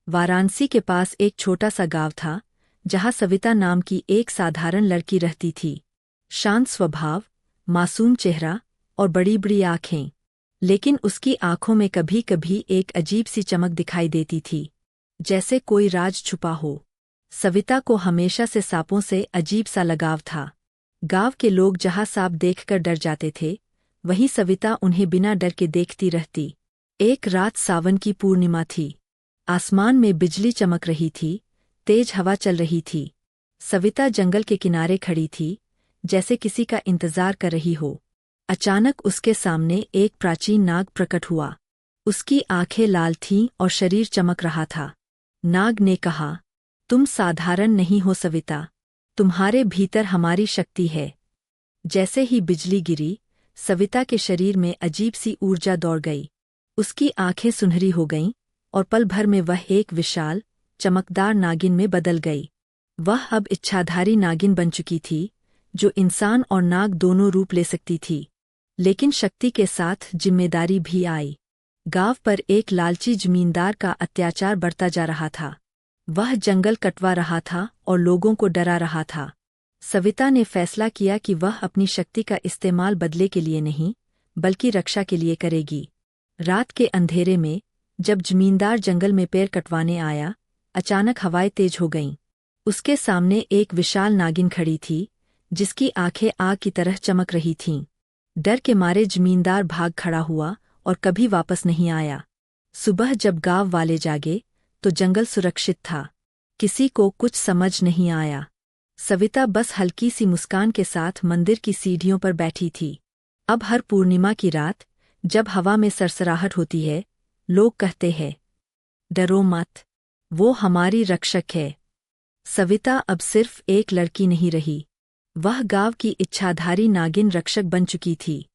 वाराणसी के पास एक छोटा सा गांव था, जहां सविता नाम की एक साधारण लड़की रहती थी। शांत स्वभाव, मासूम चेहरा और बड़ी बड़ी आँखें, लेकिन उसकी आँखों में कभी कभी एक अजीब सी चमक दिखाई देती थी, जैसे कोई राज छुपा हो। सविता को हमेशा से सांपों से अजीब सा लगाव था। गांव के लोग जहां सांप देखकर डर जाते थे, वहीं सविता उन्हें बिना डर के देखती रहती। एक रात सावन की पूर्णिमा थी। आसमान में बिजली चमक रही थी, तेज हवा चल रही थी। सविता जंगल के किनारे खड़ी थी, जैसे किसी का इंतजार कर रही हो। अचानक उसके सामने एक प्राचीन नाग प्रकट हुआ। उसकी आंखें लाल थीं और शरीर चमक रहा था। नाग ने कहा, तुम साधारण नहीं हो सविता, तुम्हारे भीतर हमारी शक्ति है। जैसे ही बिजली गिरी, सविता के शरीर में अजीब सी ऊर्जा दौड़ गई। उसकी आंखें सुनहरी हो गईं और पल भर में वह एक विशाल, चमकदार नागिन में बदल गई। वह अब इच्छाधारी नागिन बन चुकी थी, जो इंसान और नाग दोनों रूप ले सकती थी। लेकिन शक्ति के साथ जिम्मेदारी भी आई। गांव पर एक लालची जमींदार का अत्याचार बढ़ता जा रहा था। वह जंगल कटवा रहा था और लोगों को डरा रहा था। सविता ने फैसला किया कि वह अपनी शक्ति का इस्तेमाल बदले के लिए नहीं, बल्कि रक्षा के लिए करेगी। रात के अंधेरे में, जब जमींदार जंगल में पेड़ कटवाने आया, अचानक हवाएं तेज हो गईं। उसके सामने एक विशाल नागिन खड़ी थी, जिसकी आंखें आग की तरह चमक रही थीं। डर के मारे जमींदार भाग खड़ा हुआ और कभी वापस नहीं आया। सुबह जब गांव वाले जागे, तो जंगल सुरक्षित था। किसी को कुछ समझ नहीं आया। सविता बस हल्की सी मुस्कान के साथ मंदिर की सीढ़ियों पर बैठी थी। अब हर पूर्णिमा की रात, जब हवा में सरसराहट होती है, लोग कहते हैं, डरो मत, वो हमारी रक्षक है। सविता अब सिर्फ एक लड़की नहीं रही, वह गांव की इच्छाधारी नागिन रक्षक बन चुकी थी।